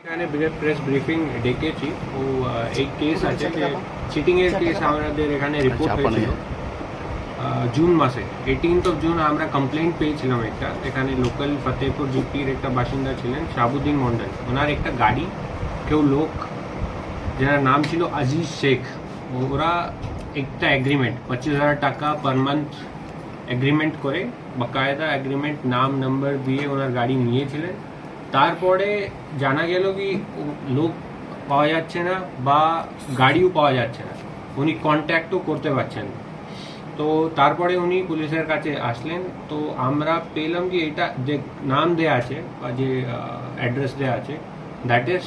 এখানে press briefing ডেকেছি ও এই কেস আছে যে চিটিং এর কেস আমাদের এখানে রিপোর্ট হয়েছিল জুন মাসে 18th of জুন আমরা কমপ্লেন্ট পেয়েছিলাম একটা এখানে লোকাল ফতেহপুর জিপির একটা বাসিন্দা ছিলেন শাহাবুদ্দিন মন্ডল ওনার একটা গাড়ি কেউ লোক যার নাম ছিল আজিজ শেখ ওরা একটা এগ্রিমেন্ট 25,000 টাকা পার মান্থ এগ্রিমেন্ট করে বাকায়দা এগ্রিমেন্ট নাম নাম্বার দিয়ে ওনার গাড়ি নিয়েছিলেন তারপরে জানা গেল কি লোক পাওয়া যাচ্ছে না বা গাড়িও পাওয়া যাচ্ছে না উনি কন্ট্যাক্টও করতে পারছেন তো তারপরে উনি পুলিশের কাছে আসলেন তো আমরা পেলাম কি এটা যে নাম দেয়া আছে বা যে অ্যাড্রেস দেয়া আছে that is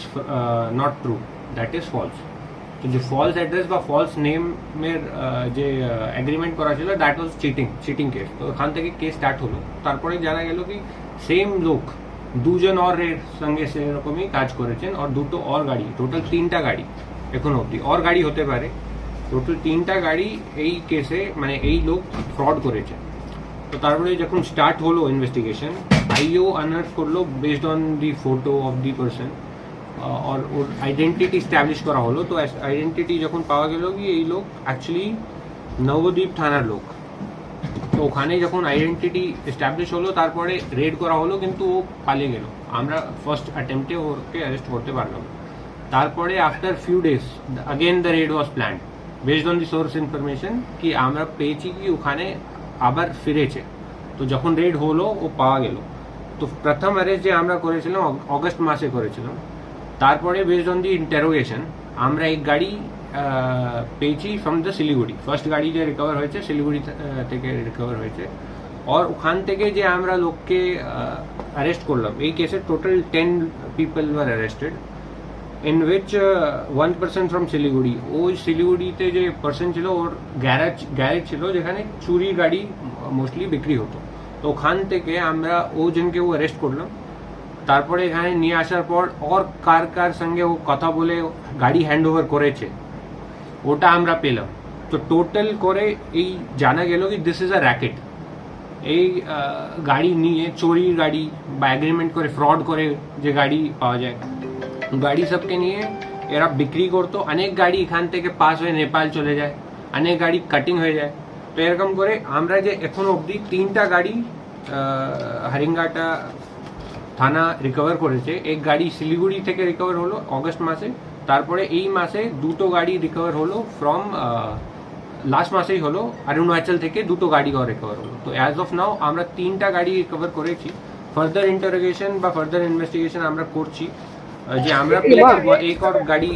not true that is false তো যে ফলস অ্যাড্রেস বা ফলস নেমের যে এগ্রিমেন্ট করা ছিল দ্যাট ওয়াজ চিটিং কেস তো ওখান থেকে কেস স্টার্ট হলো তারপরে জানা গেল কি সেম লোক দুজন और সঙ্গে সেরকমই কাজ করেছেন আর দুটো और গাড়ি টোটাল 3টা গাড়ি এখন অবধি और গাড়ি হতে পারে টোটাল 3টা গাড়ি এই কেসে মানে এই লোক ফ্রড করেছে তো তারপরে যখন স্টার্ট হলো ইনভেস্টিগেশন আইও আনার্স করলো based on the photo of the person और ওর আইডেন্টিটি স্ট্যাবলিশ করা হলো তো আইডেন্টিটি যখন পাওয়া গেল কি এই লোক অ্যাকচুয়ালি নবদ্বীপ থানার লোক তো ওখানে যখন আইডেন্টিটি এস্টাবলিশ হলো তারপরে রেড করা হলো কিন্তু ও পালিয়ে গেল আমরা ফার্স্ট অ্যাটেম্পটে ওকে অ্যারেস্ট করতে পারলাম তারপরে after few days again the red was planned based on the source information কি আমরা পেয়েছি কি ওখানে আবার ফিরেছে তো যখন রেড হলো ও পাওয়া গেল তো প্রথম অ্যারেস্ট যে আমরা করেছিলাম অগস্ট মাসে করেছিলাম তারপরে বেসড অন দি ইন্টারোগেশন আমরা এক গাড়ি পেয়েছি ফ্রম দ্য শিলিগুড়ি ফার্স্ট গাড়ি যে রিকভার হয়েছে শিলিগুড়ি থেকে রিকভার হয়েছে আর ওখান থেকে যে আমরা লোককে অ্যারেস্ট করলাম এই কেসে total 10 people were arrested in which one person from Siliguri ওই শিলিগুড়িতে যে পার্সন ছিল ওর গ্যারেজ ছিল যেখানে চুরি গাড়ি মোস্টলি বিক্রি হতো তো ওখান থেকে আমরা ও জনকে ও অ্যারেস্ট করলাম তারপরে এখানে নিয়ে আসার পর और কার সঙ্গে ও কথা বলে গাড়ি হ্যান্ড ওভার করেছে ওটা আমরা পেলাম তো টোটাল করে এই জানা গেল কি দিস ইজ আ র্যাকেট এই গাড়ি নিয়ে চোরির গাড়ি বা এগ্রিমেন্ট করে ফ্রড করে যে গাড়ি পাওয়া যায় গাড়ি सबके নিয়ে এরা বিক্রি করতো অনেক গাড়ি এখান থেকে পাস হয়ে নেপাল চলে যায় অনেক গাড়ি কাটিং হয়ে যায় তো এরকম করে আমরা যে এখন অবধি 3টা গাড়ি হরিঙ্গাটা থানা রিকভার করেছে এক গাড়ি শিলিগুড়ি থেকে রিকভার হলো অগস্ট মাসে তারপরে এই মাসে দুটো গাড়ি রিকভার হলো ফ্রম লাস্ট মাসেই হলো অরুণাচল থেকে দুটো গাড়ি রিকভার হলো তো অ্যাজ অফ নাও আমরা 3টা গাড়ি রিকভার করেছি ফার্দার ইন্টারোগেশন বা ফার্দার ইনভেস্টিগেশন আমরা করছি যে আমরা এক और গাড়ি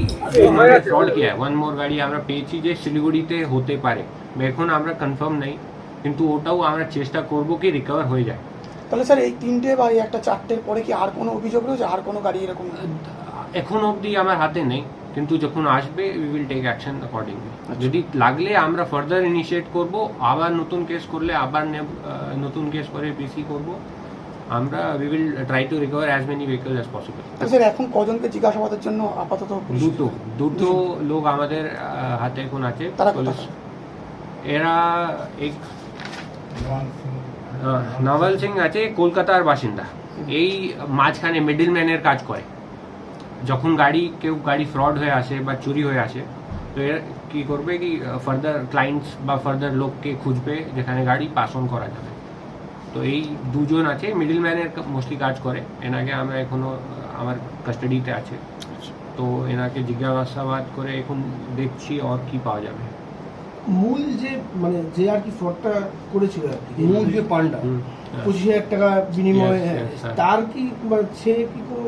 মানে ফ্রড কিয়া ওয়ান মোর গাড়ি আমরা পেয়েছি যে শিলিগুড়িতে হতে পারে এখন আমরা কনফার্ম নাই কিন্তু ওটাও আমরা চেষ্টা করব কি রিকভার হয়ে যায় তাহলে স্যার এই 3টে বা একটা 4টের পরে কি আর কোনো অভিযোগ রয়েছে আর কোনো গাড়ি এরকম এখন অবধি আমার হাতে নেই কিন্তু যখন আসবে we will take action accordingly যদি লাগলে আমরা ফার্দার ইনিশিয়েট করব আবার নতুন কেস করলে আবার নতুন কেস করে পিসি করব আমরা we will try to recover as many vehicles as possible sir এখন কজনকে জিজ্ঞাসাবাদের জন্য আপাতত দুটো লোক আমাদের হাতে এখন আছে এরা এক নভল সিং আছে কলকাতার বাসিন্দা এই মাঝখানে মিডলম্যানের কাজ করে যখন কেউ গাড়ি ফ্রড হয়ে আসে বা চুরি হয়ে আসে তো এর কি করবে কি ফার্দার ক্লায়েন্টস বা ফার্দার লোককে খুঁজবে যেখানে গাড়ি পাস অন করা যাবে তো এই দুজন আছে মিডলম্যানের মোস্টলি কাজ করে এনাকে আমরা এখনো আমার কাস্টাডিতে আছে তো এনাকে জিজ্ঞাসাবাদ করে এখন দেখছি আর কি পাওয়া যাবে মূল যে মানে যে আর কি ফ্রডটা করেছিল আর কি মূল যে পান্ডা 25,000 টাকা বিনিময়ে তার কি সে কি কোনো